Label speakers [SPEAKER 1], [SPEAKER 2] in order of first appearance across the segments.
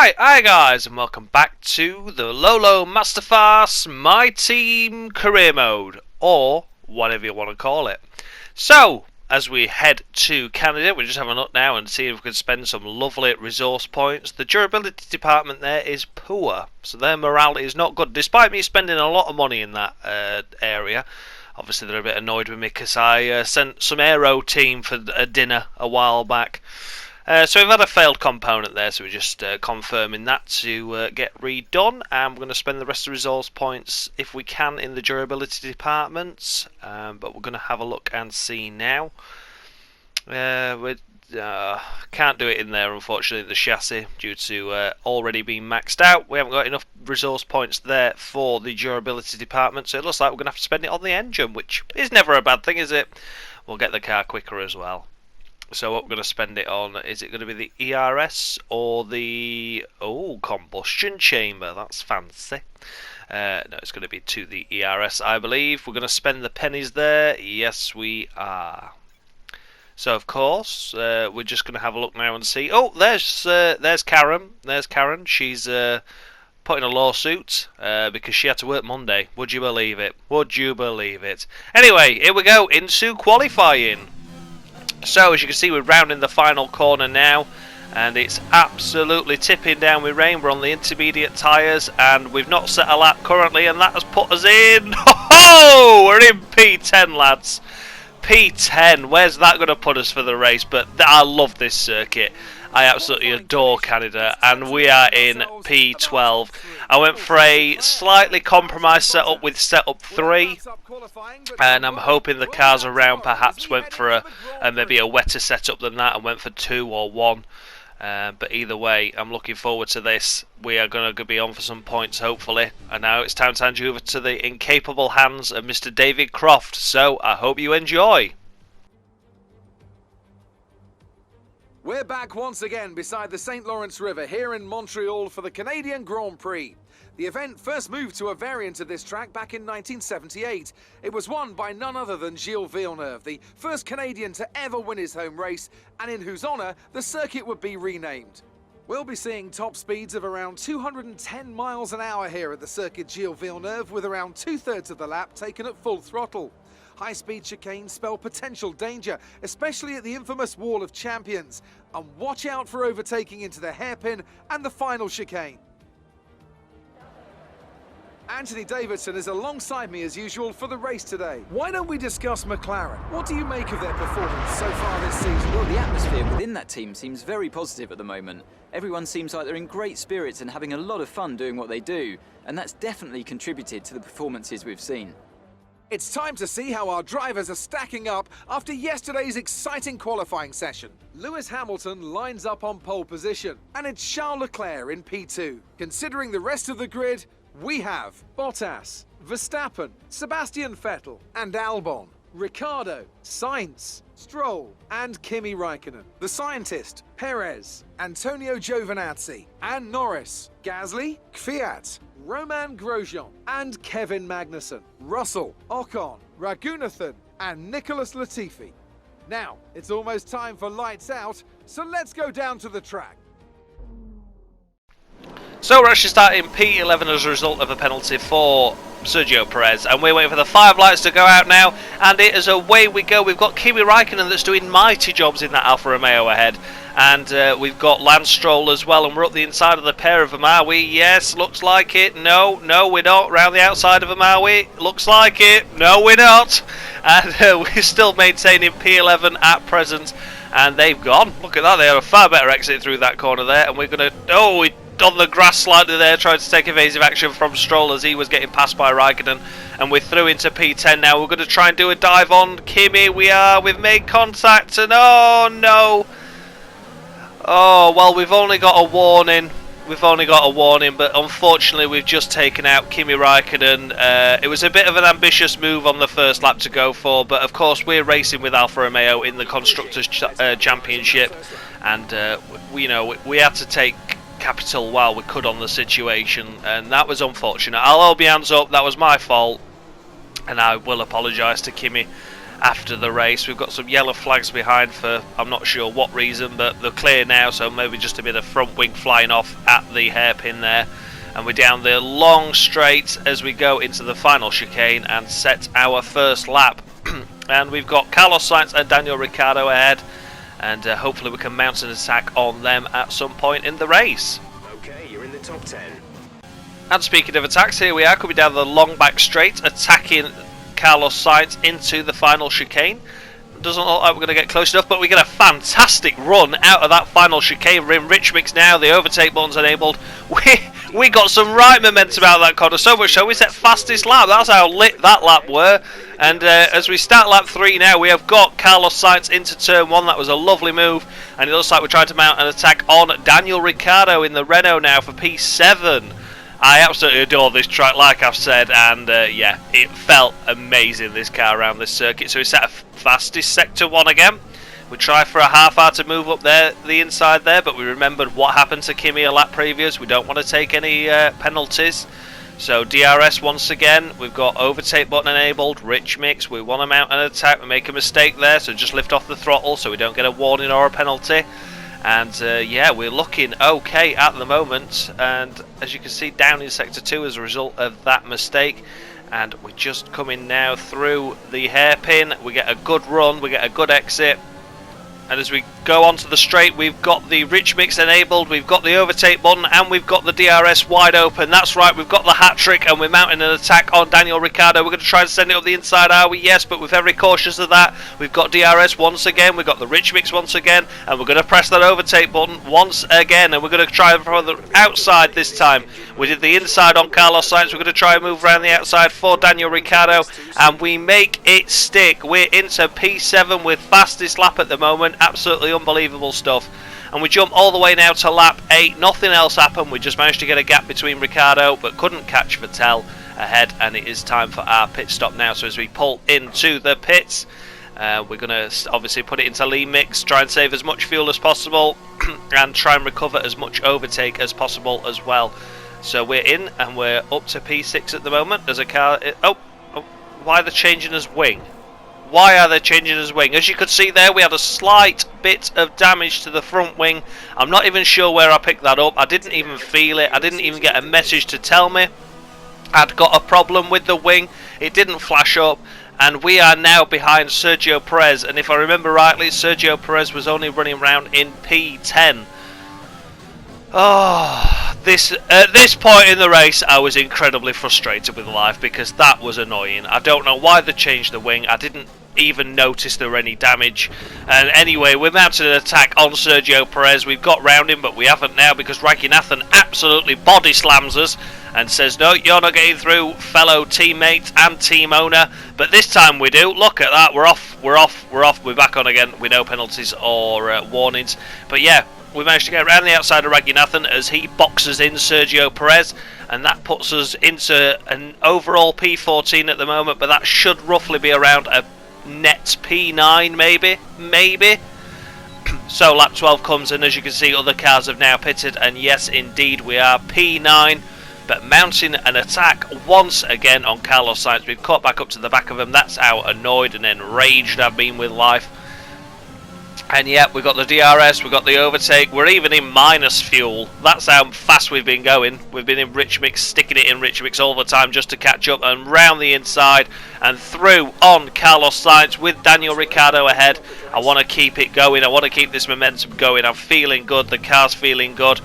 [SPEAKER 1] Right, hi guys, and welcome back to the Lola Mastercard My Team career mode, or whatever you want to call it. So, as we head to Canada, we're just having a look now and see if we can spend some lovely resource points. The durability department there is poor, so their morale is not good, despite me spending a lot of money in that area. Obviously, they're a bit annoyed with me because I sent some aero team for a dinner a while back. So we've had a failed component there, so we're just confirming that to get redone, and we're going to spend the rest of the resource points if we can in the durability departments, but we're going to have a look and see now. We can't do it in there, unfortunately, the chassis, due to already being maxed out. We haven't got enough resource points there for the durability department, so it looks like we're going to have to spend it on the engine, which is never a bad thing, is it? We'll get the car quicker as well. So what we're going to spend it on, is it going to be the ERS or the combustion chamber? That's fancy. No, it's going to be to the ERS, I believe. We're going to spend the pennies there. Yes, we are. So of course, we're just going to have a look now and see. Oh, there's Karen. There's Karen. She's put in a lawsuit because she had to work Monday. Would you believe it? Would you believe it? Anyway, here we go into qualifying. So as you can see, we're rounding the final corner now, and it's absolutely tipping down with rain. We're on the intermediate tyres, and we've not set a lap currently, and that has put us in. Oh, we're in P10, lads. P10. Where's that going to put us for the race? But I love this circuit. I absolutely adore Canada, and we are in P12. I went for a slightly compromised setup with setup 3, and I'm hoping the cars around perhaps went for a maybe a wetter setup than that and went for 2 or 1. But either way, I'm looking forward to this. We are going to be on for some points, hopefully. And now it's time to hand you over to the incapable hands of Mr. David Croft. So I hope you enjoy.
[SPEAKER 2] We're back once again beside the St. Lawrence River here in Montreal for the Canadian Grand Prix. The event first moved to a variant of this track back in 1978. It was won by none other than Gilles Villeneuve, the first Canadian to ever win his home race, and in whose honour the circuit would be renamed. We'll be seeing top speeds of around 210 miles an hour here at the circuit Gilles Villeneuve, with around 2/3 of the lap taken at full throttle. High-speed chicanes spell potential danger, especially at the infamous Wall of Champions. And watch out for overtaking into the hairpin and the final chicane. Anthony Davidson is alongside me as usual for the race today. Why don't we discuss McLaren? What do you make of their performance so far this season?
[SPEAKER 3] Well, the atmosphere within that team seems very positive at the moment. Everyone seems like they're in great spirits and having a lot of fun doing what they do. And that's definitely contributed to the performances we've seen.
[SPEAKER 2] It's time to see how our drivers are stacking up after yesterday's exciting qualifying session. Lewis Hamilton lines up on pole position, and it's Charles Leclerc in P2. Considering the rest of the grid, we have Bottas, Verstappen, Sebastian Vettel, and Albon, Ricciardo, Sainz, Stroll, and Kimi Räikkönen. The scientist, Perez, Antonio Giovinazzi, and Norris, Gasly, Kvyat, Romain Grosjean, and Kevin Magnussen, Russell, Ocon, Raghunathan, and Nicholas Latifi. Now, it's almost time for lights out, so let's go down to the track.
[SPEAKER 1] So we're actually starting P11 as a result of a penalty for Sergio Perez, and we're waiting for the 5 lights to go out now, and it is away we go. We've got Kimi Räikkönen that's doing mighty jobs in that Alfa Romeo ahead, and we've got Lance Stroll as well, and we're up the inside of the pair of them, are we? Yes, looks like it. No, we're not. Round the outside of them, are we? Looks like it. No, we're not. And we're still maintaining P11 at present, and they've gone. Look at that, they had a far better exit through that corner there, and we're going to... on the grass slightly there, trying to take evasive action from Stroll as he was getting passed by Raikkonen, and we're through into P10 now. We're going to try and do a dive on Kimi. We've made contact, and oh no, oh well, we've only got a warning, but unfortunately we've just taken out Kimi Räikkönen. It was a bit of an ambitious move on the first lap to go for, but of course we're racing with Alfa Romeo in the Constructors' Championship, and we had to take capital while we could on the situation, and that was unfortunate. I'll hold my hands up, that was my fault, and I will apologise to Kimi after the race. We've got some yellow flags behind for I'm not sure what reason, but they're clear now, so maybe just a bit of front wing flying off at the hairpin there. And we're down the long straight as we go into the final chicane and set our first lap. And we've got Carlos Sainz and Daniel Ricciardo ahead, and hopefully we can mount an attack on them at some point in the race.
[SPEAKER 4] Okay, you're in the top 10.
[SPEAKER 1] And speaking of attacks, here we are coming down the long back straight, attacking Carlos Sainz into the final chicane. Doesn't look like we're going to get close enough, but we get a fantastic run out of that final chicane. We're in rich mix now, the overtake button's enabled. We got some right momentum out of that corner, so much so we set fastest lap. That's how lit that lap were. And as we start lap 3 now, we have got Carlos Sainz into turn 1. That was a lovely move, and it looks like we're trying to mount an attack on Daniel Ricciardo in the Renault now for P7. I absolutely adore this track, like I've said, and yeah, it felt amazing, this car around this circuit. So we set a fastest sector 1 again. We try for a half hour to move up there, the inside there, but we remembered what happened to Kimi a lap previous. We don't want to take any penalties. So DRS once again, we've got overtake button enabled, rich mix, we want to mount an attack, we make a mistake there, so just lift off the throttle so we don't get a warning or a penalty. And yeah, we're looking okay at the moment, and as you can see down in sector 2 as a result of that mistake. And we're just coming now through the hairpin. We get a good run, we get a good exit, and as we go onto the straight, we've got the rich mix enabled, we've got the overtake button, and we've got the DRS wide open. That's right, we've got the hat trick, and we're mounting an attack on Daniel Ricciardo. We're going to try and send it up the inside, are we? Yes, but we're very cautious of that. We've got DRS once again, we've got the rich mix once again, and we're going to press that overtake button once again, and we're going to try from the outside this time. We did the inside on Carlos Sainz, we're going to try and move around the outside for Daniel Ricciardo, and we make it stick. We're into P7 with fastest lap at the moment. Absolutely unbelievable stuff. And we jump all the way now to lap 8. Nothing else happened. We just managed to get a gap between Ricciardo, but couldn't catch Vettel ahead. And it is time for our pit stop now. So as we pull into the pits, we're going to obviously put it into lean mix, try and save as much fuel as possible, and try and recover as much overtake as possible as well. So we're in, and we're up to P6 at the moment. There's a car. Oh, why are they changing his wing? Why are they changing his wing? As you could see there, we had a slight bit of damage to the front wing. I'm not even sure where I picked that up. I didn't even feel it. I didn't even get a message to tell me I'd got a problem with the wing. It didn't flash up. And we are now behind Sergio Perez. And if I remember rightly, Sergio Perez was only running around in P10. Oh, at this point in the race, I was incredibly frustrated with life because that was annoying. I don't know why they changed the wing. I didn't even notice there were any damage. And anyway, we mounted an attack on Sergio Perez. We've got round him, but we haven't now because Raghunathan absolutely body slams us and says, no, you're not getting through, fellow teammate and team owner. But this time we do. Look at that. We're off. We're back on again with no penalties or warnings. But yeah, we managed to get around the outside of Raghunathan as he boxes in Sergio Perez, and that puts us into an overall P14 at the moment, but that should roughly be around a net P9 maybe. So lap 12 comes, and as you can see, other cars have now pitted, and yes indeed we are P9, but mounting an attack once again on Carlos Sainz. We've caught back up to the back of him. That's how annoyed and enraged I've been with life. And yeah, we've got the DRS, we've got the overtake, we're even in minus fuel. That's how fast we've been going. We've been in rich mix, sticking it in rich mix all the time just to catch up, and round the inside and through on Carlos Sainz with Daniel Ricciardo ahead. I want to keep it going, I want to keep this momentum going. I'm feeling good, the car's feeling good.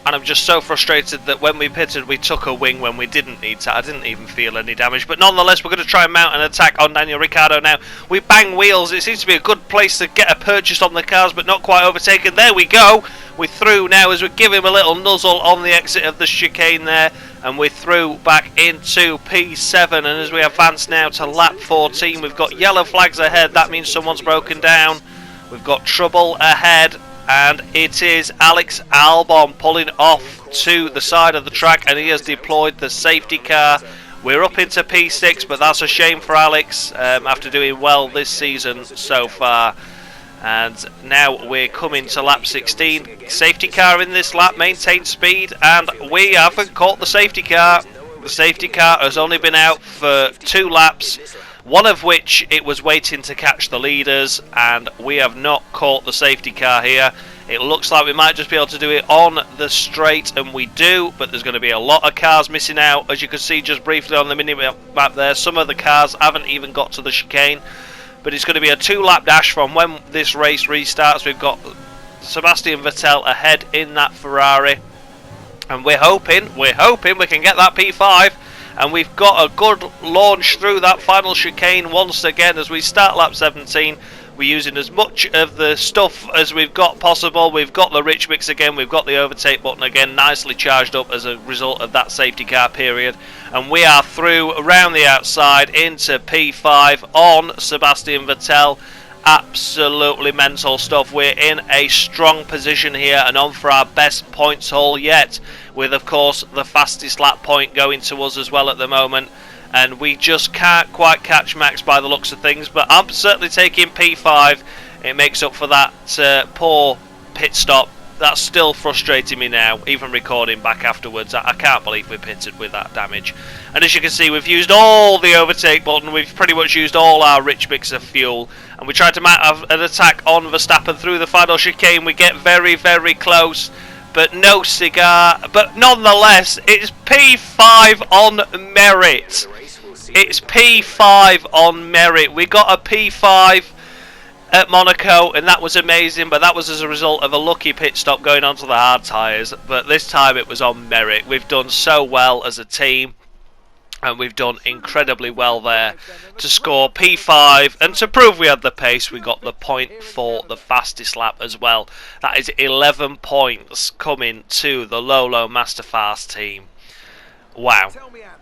[SPEAKER 1] And I'm just so frustrated that when we pitted, we took a wing when we didn't need to. I didn't even feel any damage. But nonetheless, we're going to try and mount an attack on Daniel Ricciardo now. We bang wheels. It seems to be a good place to get a purchase on the cars, but not quite overtaken. There we go. We're through now as we give him a little nuzzle on the exit of the chicane there. And we're through back into P7. And as we advance now to lap 14, we've got yellow flags ahead. That means someone's broken down. We've got trouble ahead. And it is Alex Albon pulling off to the side of the track, and he has deployed the safety car. We're up into P6, but that's a shame for Alex after doing well this season so far. And now we're coming to lap 16. Safety car in this lap, maintain speed, and we haven't caught the safety car. The safety car has only been out for 2 laps. one of which it was waiting to catch the leaders, and we have not caught the safety car here. It looks like we might just be able to do it on the straight, and we do, but there's going to be a lot of cars missing out. As you can see just briefly on the mini-map there, some of the cars haven't even got to the chicane, but it's going to be a 2-lap dash from when this race restarts. We've got Sebastian Vettel ahead in that Ferrari, and we're hoping we can get that P5, and we've got a good launch through that final chicane once again as we start lap 17. We're using as much of the stuff as we've got possible. We've got the rich mix again, we've got the overtake button again, nicely charged up as a result of that safety car period, and we are through around the outside into P5 on Sebastian Vettel. Absolutely mental stuff. We're in a strong position here and on for our best points haul yet, with of course the fastest lap point going to us as well at the moment, and we just can't quite catch Max by the looks of things, but I'm certainly taking P5. It makes up for that poor pit stop. That's still frustrating me now, even recording back afterwards. I can't believe we pitted with that damage. And as you can see, we've used all the overtake button, we've pretty much used all our rich mix of fuel, and we tried to mount an attack on Verstappen through the final chicane. We get very, very close, but no cigar. But nonetheless, it's P5 on merit. It's P5 on merit. We got a P5 at Monaco, and that was amazing, but that was as a result of a lucky pit stop going onto the hard tyres. But this time it was on merit. We've done so well as a team, and we've done incredibly well there to score P5, and to prove we had the pace, we got the point for the fastest lap as well. That is 11 points coming to the Lola Mastercard team. Wow.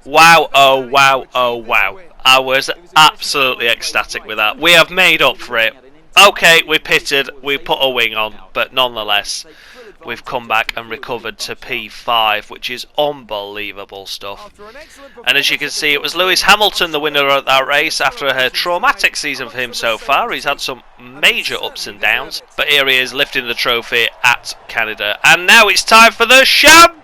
[SPEAKER 1] Wow, oh wow, oh wow. I was absolutely ecstatic with that. We have made up for it. Okay, we pitted, we put a wing on, but nonetheless, we've come back and recovered to P5, which is unbelievable stuff. And as you can see, it was Lewis Hamilton the winner of that race after a traumatic season for him so far. He's had some major ups and downs, but here he is lifting the trophy at Canada. And now it's time for the champagne!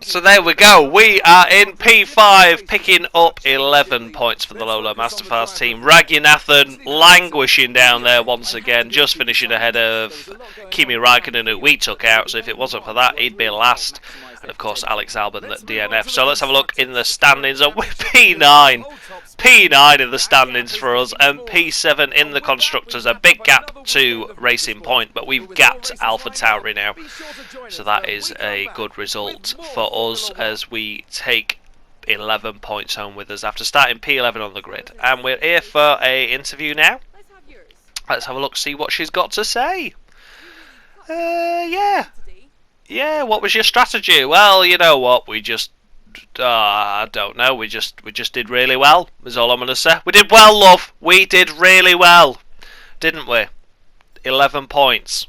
[SPEAKER 1] So there we go, we are in P5, picking up 11 points for the Lola Mastercard team. Raghunathan languishing down there once again, just finishing ahead of Kimi Raikkonen, who we took out, so if it wasn't for that, he'd be last. And of course Alex Albon at DNF. So let's have a look in the standings. We're P9. P9 in the standings for us, and P7 in the Constructors. A big gap to Racing Point, but we've gapped AlphaTauri now. So that is a good result for us as we take 11 points home with us after starting P11 on the grid. And we're here for a interview now. Let's have a look, see what she's got to say. Yeah, what was your strategy? Well, you know what, we just I don't know, we just did really well, is all I'm going to say. We did well, love. We did really well, didn't we? 11 points.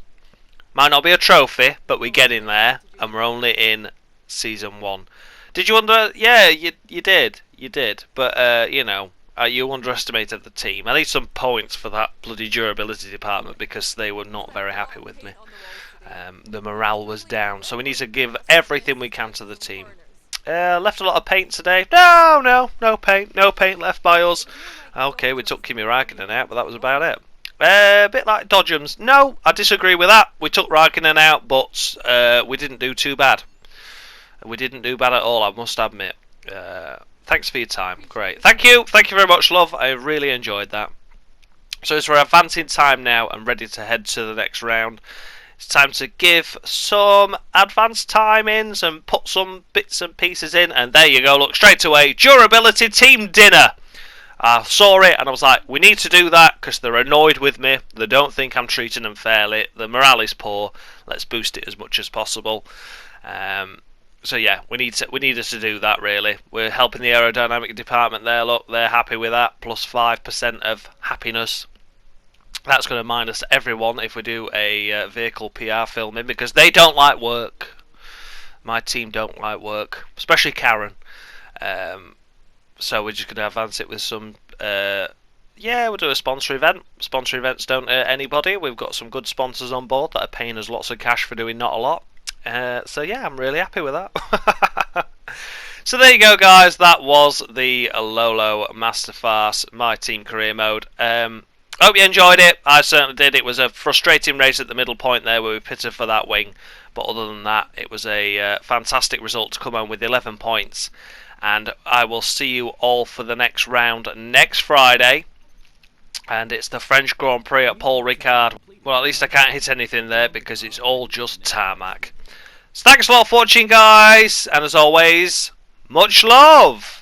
[SPEAKER 1] Might not be a trophy, but we get in there, and we're only in Season 1. Did you yeah, you did. You did. But, you know, you underestimated the team. I need some points for that bloody durability department because they were not very happy with me. The morale was down, so we need to give everything we can to the team. Left a lot of paint today. No paint left by us. Okay, we took Kimi Raikkonen out, but that was about it. A bit like Dodgems. No, I disagree with that. We took Raikkonen out, but we didn't do too bad. We didn't do bad at all, I must admit. Thanks for your time. Great. Thank you very much, love. I really enjoyed that. So as we're advancing time now and ready to head to the next round, it's time to give some advanced time-ins and put some bits and pieces in. And there you go, look, straight away, durability team dinner. I saw it and I was like, we need to do that because they're annoyed with me. They don't think I'm treating them fairly. The morale is poor. Let's boost it as much as possible. So yeah, we need us to do that really. We're helping the aerodynamic department there. Look, they're happy with that. Plus 5% of happiness. That's going to minus everyone if we do a vehicle PR filming because they don't like work. My team don't like work, especially Karen. So we're just going to advance it with some. Yeah, we'll do a sponsor event. Sponsor events don't hurt anybody. We've got some good sponsors on board that are paying us lots of cash for doing not a lot. So yeah, I'm really happy with that. So there you go, guys. That was the Lola Mastercard My Team career mode. Hope you enjoyed it. I certainly did. It was a frustrating race at the middle point there where we pitted for that wing. But other than that, it was a fantastic result to come home with 11 points. And I will see you all for the next round next Friday. And it's the French Grand Prix at Paul Ricard. Well, at least I can't hit anything there because it's all just tarmac. So thanks a lot for watching, guys. And as always, much love.